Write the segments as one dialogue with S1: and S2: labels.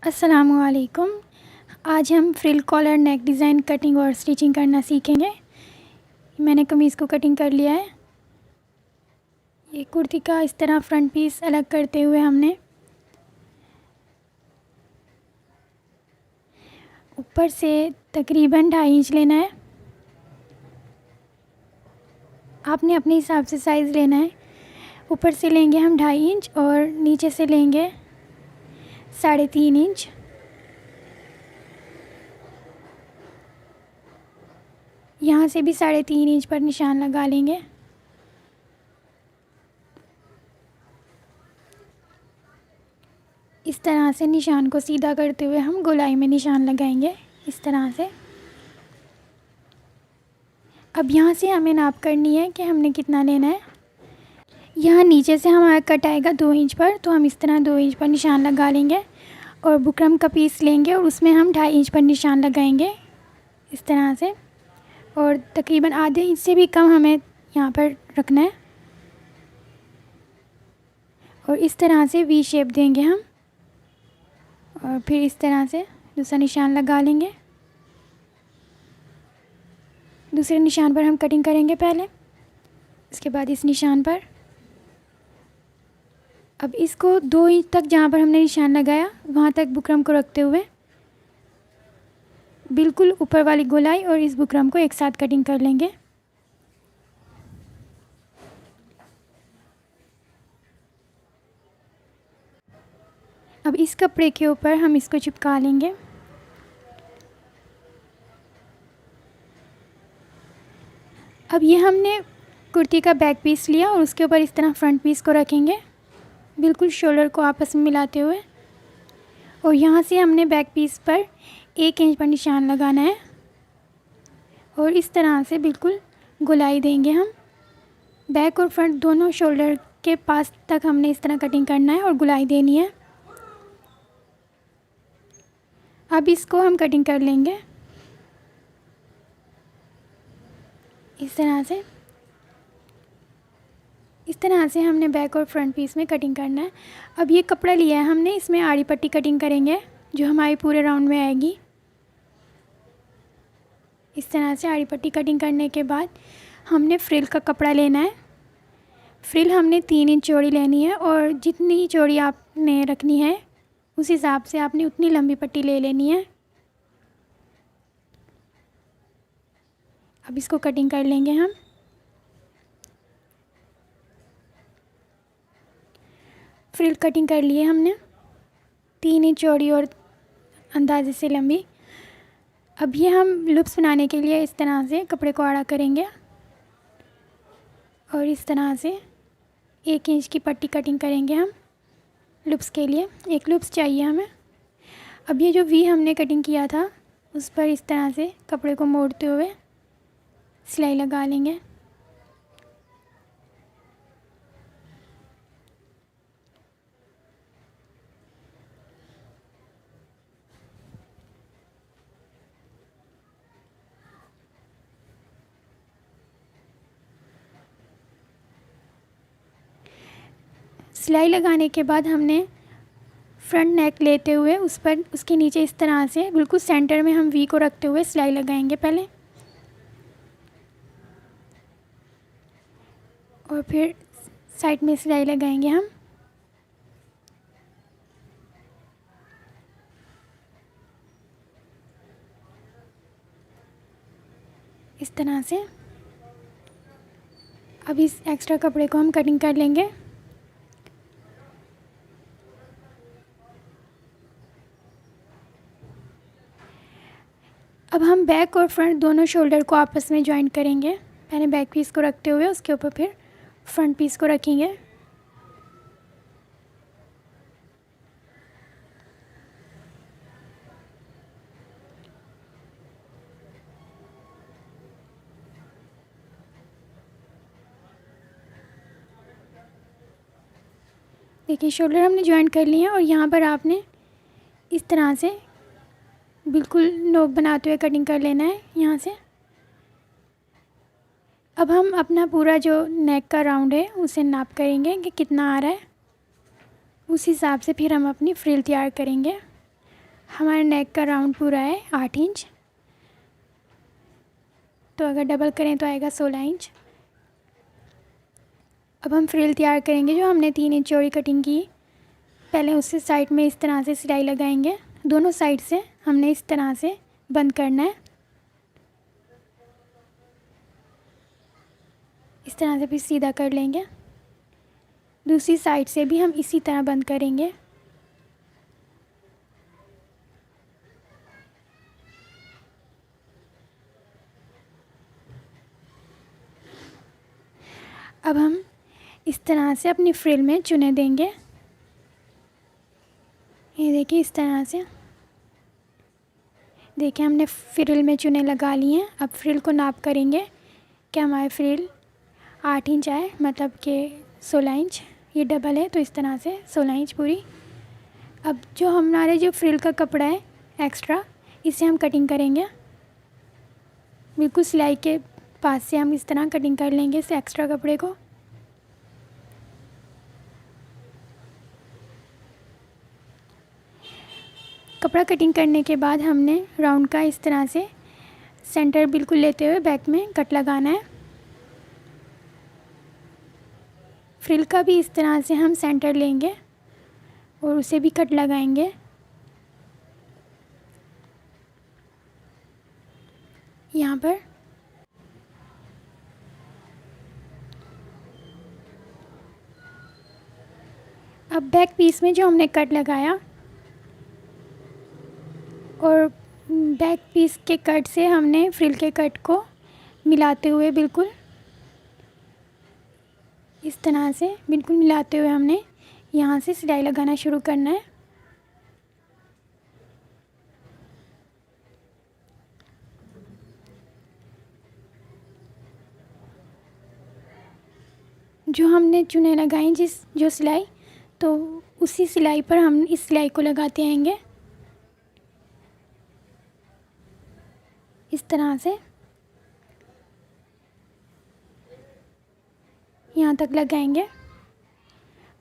S1: अस्सलामुअलैकुम। आज हम frill collar neck design cutting और स्टिचिंग करना सीखेंगे। मैंने कमीज़ को कटिंग कर लिया है। ये कुर्ती का इस तरह फ्रंट पीस अलग करते हुए हमने ऊपर से तकरीबन 2.5 इंच लेना है। आपने अपने हिसाब से साइज़ लेना है। ऊपर से लेंगे हम 2.5 इंच और नीचे से लेंगे 3.5 इंच। यहाँ से भी 3.5 इंच पर निशान लगा लेंगे। इस तरह से निशान को सीधा करते हुए हम गोलाई में निशान लगाएंगे इस तरह से। अब यहाँ से हमें नाप करनी है कि हमने कितना लेना है। यहाँ नीचे से हमारा कट आएगा 2 इंच पर, तो हम इस तरह 2 इंच पर निशान लगा लेंगे और बुकरम का पीस लेंगे और उसमें हम 2.5 इंच पर निशान लगाएंगे इस तरह से। और तकरीबन आधे इंच से भी कम हमें यहाँ पर रखना है और इस तरह से वी शेप देंगे हम और फिर इस तरह से दूसरा निशान लगा लेंगे। दूसरे निशान पर हम कटिंग करेंगे पहले, इसके बाद इस निशान पर। अब इसको 2 इंच तक जहाँ पर हमने निशान लगाया वहाँ तक बुकरम को रखते हुए बिल्कुल ऊपर वाली गोलाई और इस बुकरम को एक साथ कटिंग कर लेंगे। अब इस कपड़े के ऊपर हम इसको चिपका लेंगे। अब ये हमने कुर्ती का बैक पीस लिया और उसके ऊपर इस तरह फ्रंट पीस को रखेंगे बिल्कुल शोल्डर को आपस में मिलाते हुए। और यहाँ से हमने बैक पीस पर 1 इंच पर निशान लगाना है और इस तरह से बिल्कुल गोलाई देंगे हम। बैक और फ्रंट दोनों शोल्डर के पास तक हमने इस तरह कटिंग करना है और गोलाई देनी है। अब इसको हम कटिंग कर लेंगे इस तरह से। इस तरह से हमने बैक और फ्रंट पीस में कटिंग करना है। अब ये कपड़ा लिया है हमने, इसमें आड़ी पट्टी कटिंग करेंगे जो हमारी पूरे राउंड में आएगी। इस तरह से आड़ी पट्टी कटिंग करने के बाद हमने फ्रिल का कपड़ा लेना है। फ्रिल हमने 3 इंच चौड़ी लेनी है और जितनी चौड़ी आपने रखनी है उस हिसाब से आपने उतनी लंबी पट्टी ले लेनी है। अब इसको कटिंग कर लेंगे हम। फ्रिल कटिंग कर लिए हमने 3 इंच चौड़ी और अंदाजे से लंबी। अब ये हम लूप्स बनाने के लिए इस तरह से कपड़े को आड़ा करेंगे और इस तरह से 1 इंच की पट्टी कटिंग करेंगे हम लूप्स के लिए। 1 लूप्स चाहिए हमें। अब ये जो वी हमने कटिंग किया था उस पर इस तरह से कपड़े को मोड़ते हुए सिलाई लगा लेंगे। सिलाई लगाने के बाद हमने फ्रंट नेक लेते हुए उस पर उसके नीचे इस तरह से बिल्कुल सेंटर में हम वी को रखते हुए सिलाई लगाएंगे पहले और फिर साइड में सिलाई लगाएंगे हम। इस तरह से अब इस एक्स्ट्रा कपड़े को हम कटिंग कर लेंगे। अब हम बैक और फ्रंट दोनों शोल्डर को आपस में जॉइन करेंगे। पहले बैक पीस को रखते हुए उसके ऊपर फिर फ्रंट पीस को रखेंगे। देखिए शोल्डर हमने जॉइन कर लिए हैं और यहाँ पर आपने इस तरह से बिल्कुल नोक बनाते हुए कटिंग कर लेना है यहाँ से। अब हम अपना पूरा जो नेक का राउंड है उसे नाप करेंगे कि कितना आ रहा है। उस हिसाब से फिर हम अपनी फ्रिल तैयार करेंगे। हमारे नेक का राउंड पूरा है 8 इंच, तो अगर डबल करें तो आएगा 16 इंच। अब हम फ्रिल तैयार करेंगे। जो हमने 3 इंच चौड़ी कटिंग की, पहले उससे साइड में इस तरह से सिलाई लगाएंगे। दोनों साइड से हमने इस तरह से बंद करना है। इस तरह से फिर सीधा कर लेंगे। दूसरी साइड से भी हम इसी तरह बंद करेंगे। अब हम इस तरह से अपनी फ्रिल में चुने देंगे। ये देखिए, इस तरह से देखिए हमने फ्रिल में चुने लगा लिए हैं। अब फ्रिल को नाप करेंगे कि हमारी फ्रिल 8 इंच आए, मतलब कि 16 इंच। ये डबल है तो इस तरह से 16 इंच पूरी। अब जो हमारे जो फ्रिल का कपड़ा है एक्स्ट्रा, इसे हम कटिंग करेंगे। बिल्कुल सिलाई के पास से हम इस तरह कटिंग कर लेंगे इस एक्स्ट्रा कपड़े को। कपड़ा कटिंग करने के बाद हमने राउंड का इस तरह से सेंटर बिल्कुल लेते हुए बैक में कट लगाना है। फ्रिल का भी इस तरह से हम सेंटर लेंगे और उसे भी कट लगाएंगे। यहाँ पर अब बैक पीस में जो हमने कट लगाया और बैक पीस के कट से हमने फ्रिल के कट को मिलाते हुए बिल्कुल इस तरह से बिल्कुल मिलाते हुए हमने यहाँ से सिलाई लगाना शुरू करना है। जो हमने चुने लगाई जो सिलाई, तो उसी सिलाई पर हम इस सिलाई को लगाते आएंगे इस तरह से। यहाँ तक लगाएंगे।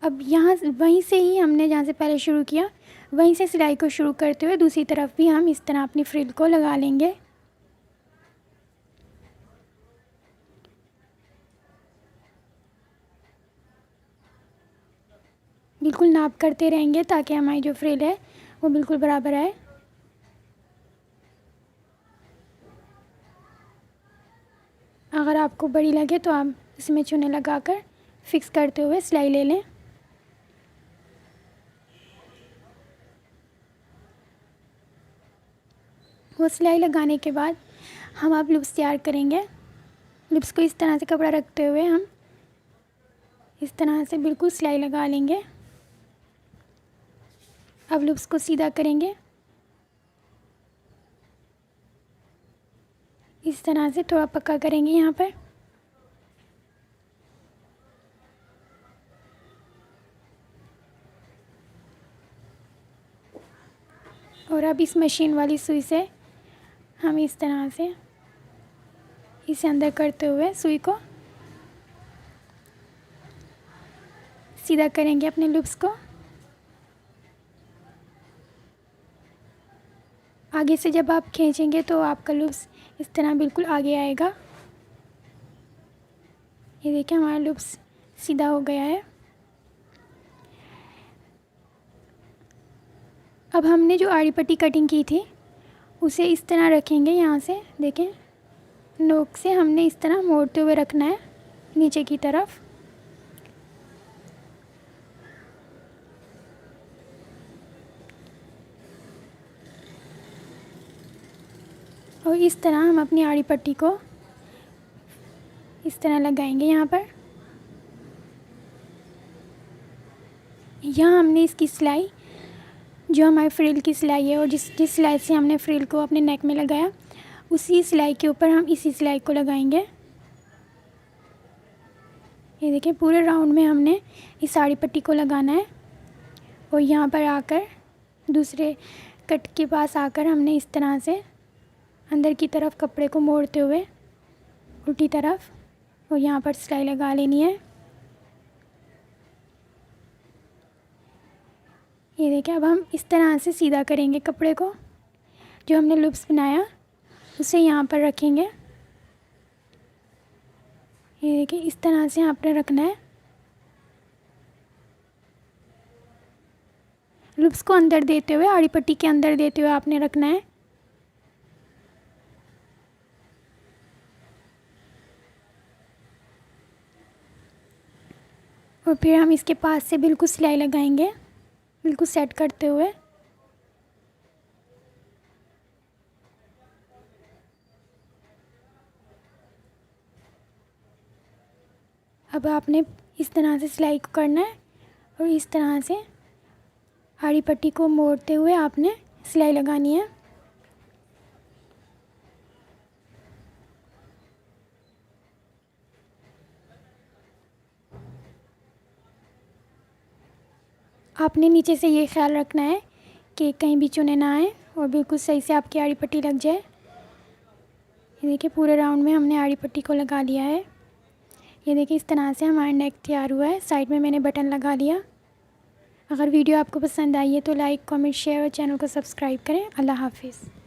S1: अब यहाँ वहीं से ही हमने जहाँ से पहले शुरू किया, वहीं से सिलाई को शुरू करते हुए दूसरी तरफ भी हम इस तरह अपनी फ्रिल को लगा लेंगे। बिल्कुल नाप करते रहेंगे ताकि हमारी जो फ्रिल है वो बिल्कुल बराबर आए। अगर आपको बड़ी लगे तो आप इसमें चुने लगाकर फिक्स करते हुए सिलाई ले लें। वो सिलाई लगाने के बाद हम अब लूप्स तैयार करेंगे। लूप्स को इस तरह से कपड़ा रखते हुए हम इस तरह से बिल्कुल सिलाई लगा लेंगे। अब लूप्स को सीधा करेंगे इस तरह से, थोड़ा पक्का करेंगे यहाँ पर। और अब इस मशीन वाली सुई से हम इस तरह से इसे अंदर करते हुए सुई को सीधा करेंगे अपने लूप्स को। आगे से जब आप खींचेंगे तो आपका लूप्स इस तरह बिल्कुल आगे आएगा। ये देखिए हमारा लूप्स सीधा हो गया है। अब हमने जो आड़ी पट्टी कटिंग की थी उसे इस तरह रखेंगे। यहाँ से देखें, नोक से हमने इस तरह मोड़ते हुए रखना है नीचे की तरफ। और इस तरह हम अपनी आड़ी पट्टी को इस तरह लगाएंगे। यहाँ पर यहाँ हमने इसकी सिलाई, जो हमारे फ्रिल की सिलाई है और जिस सिलाई से हमने फ्रिल को अपने नेक में लगाया, उसी सिलाई के ऊपर हम इसी सिलाई को लगाएंगे। ये देखिए पूरे राउंड में हमने इस साड़ी पट्टी को लगाना है। और यहाँ पर आकर दूसरे कट के पास आकर हमने इस तरह से अंदर की तरफ कपड़े को मोड़ते हुए उल्टी तरफ और यहाँ पर सिलाई लगा लेनी है। ये देखिए, अब हम इस तरह से सीधा करेंगे कपड़े को। जो हमने लूप्स बनाया उसे यहाँ पर रखेंगे। ये देखिए, इस तरह से आपने रखना है। लूप्स को अंदर देते हुए, आड़ी पट्टी के अंदर देते हुए आपने रखना है। और फिर हम इसके पास से बिल्कुल सिलाई लगाएंगे, बिल्कुल सेट करते हुए। अब आपने इस तरह से सिलाई को करना है और इस तरह से आड़ी पट्टी को मोड़ते हुए आपने सिलाई लगानी है। आपने नीचे से ये ख्याल रखना है कि कहीं भी चुने ना आए और बिल्कुल सही से आपकी आड़ी पट्टी लग जाए। ये देखिए, पूरे राउंड में हमने आड़ी पट्टी को लगा लिया है। ये देखिए, इस तरह से हमारा नेक तैयार हुआ है। साइड में मैंने बटन लगा लिया। अगर वीडियो आपको पसंद आई है तो लाइक, कमेंट, शेयर और चैनल को सब्सक्राइब करें। अल्लाह हाफिज़।